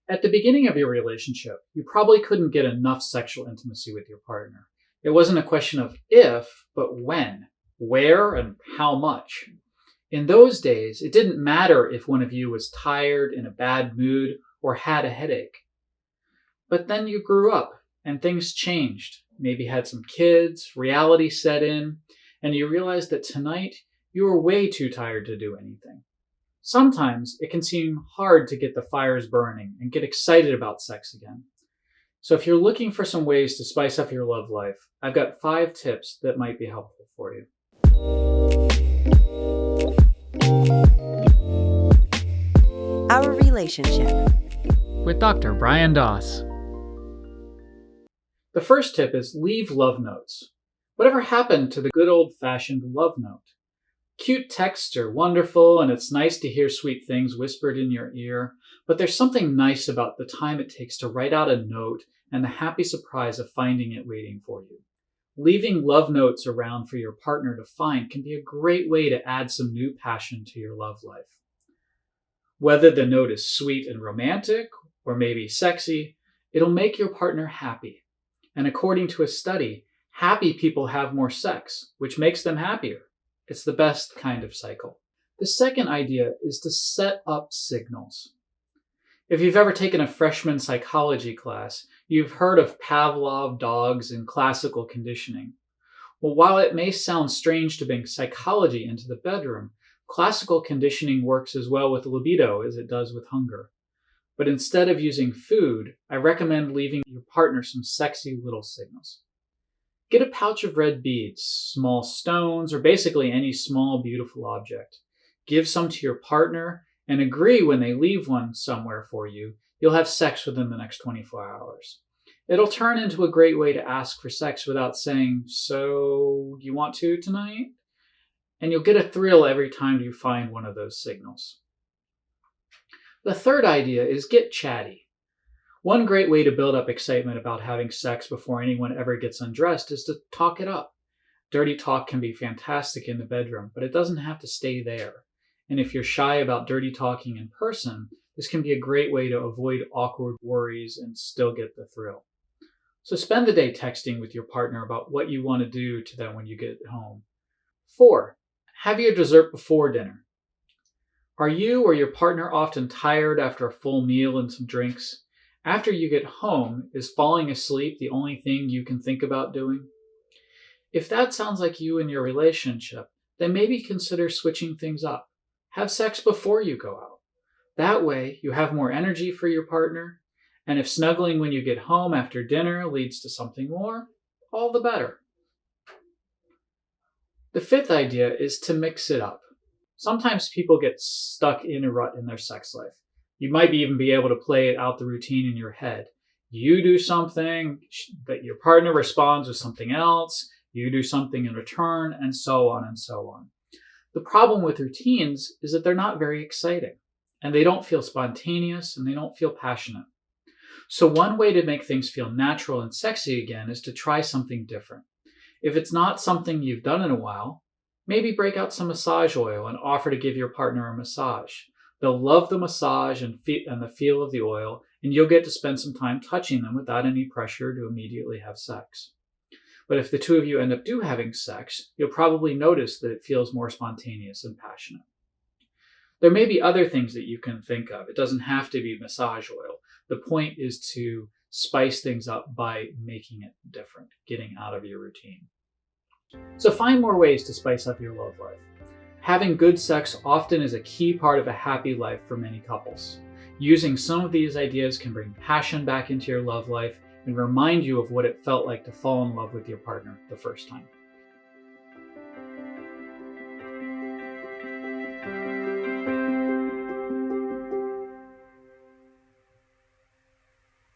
At the beginning of your relationship, you probably couldn't get enough sexual intimacy with your partner. It wasn't a question of if, but when, where, and how much. In those days, it didn't matter if one of you was tired, in a bad mood, or had a headache. But then you grew up and things changed. Maybe had some kids, reality set in, and you realized that tonight you were way too tired to do anything. Sometimes it can seem hard to get the fires burning and get excited about sex again. So if you're looking for some ways to spice up your love life, I've got 5 tips that might be helpful for you. Our Relationship with Dr. Brian Doss. The first tip is leave love notes. Whatever happened to the good old-fashioned love note? Cute texts are wonderful, and it's nice to hear sweet things whispered in your ear, but there's something nice about the time it takes to write out a note and the happy surprise of finding it waiting for you. Leaving love notes around for your partner to find can be a great way to add some new passion to your love life. Whether the note is sweet and romantic, or maybe sexy, it'll make your partner happy. And according to a study, happy people have more sex, which makes them happier. It's the best kind of cycle. The second idea is to set up signals. If you've ever taken a freshman psychology class, you've heard of Pavlov dogs and classical conditioning. Well, while it may sound strange to bring psychology into the bedroom, classical conditioning works as well with libido as it does with hunger. But instead of using food, I recommend leaving your partner some sexy little signals. Get a pouch of red beads, small stones, or basically any small, beautiful object. Give some to your partner and agree when they leave one somewhere for you, you'll have sex within the next 24 hours. It'll turn into a great way to ask for sex without saying, "So, you want to tonight?" And you'll get a thrill every time you find one of those signals. The third idea is get chatty. One great way to build up excitement about having sex before anyone ever gets undressed is to talk it up. Dirty talk can be fantastic in the bedroom, but it doesn't have to stay there. And if you're shy about dirty talking in person, this can be a great way to avoid awkward worries and still get the thrill. So spend the day texting with your partner about what you want to do to them when you get home. 4, have your dessert before dinner. Are you or your partner often tired after a full meal and some drinks? After you get home, is falling asleep the only thing you can think about doing? If that sounds like you and your relationship, then maybe consider switching things up. Have sex before you go out. That way, you have more energy for your partner, and if snuggling when you get home after dinner leads to something more, all the better. The 5th idea is to mix it up. Sometimes people get stuck in a rut in their sex life. You might even be able to play out the routine in your head. You do something, that your partner responds with something else, you do something in return, and so on and so on. The problem with routines is that they're not very exciting, and they don't feel spontaneous, and they don't feel passionate. So one way to make things feel natural and sexy again is to try something different. If it's not something you've done in a while, maybe break out some massage oil and offer to give your partner a massage. They'll love the massage and the feel of the oil, and you'll get to spend some time touching them without any pressure to immediately have sex. But if the two of you end up having sex, you'll probably notice that it feels more spontaneous and passionate. There may be other things that you can think of. It doesn't have to be massage oil. The point is to spice things up by making it different, getting out of your routine. So find more ways to spice up your love life. Having good sex often is a key part of a happy life for many couples. Using some of these ideas can bring passion back into your love life and remind you of what it felt like to fall in love with your partner the first time.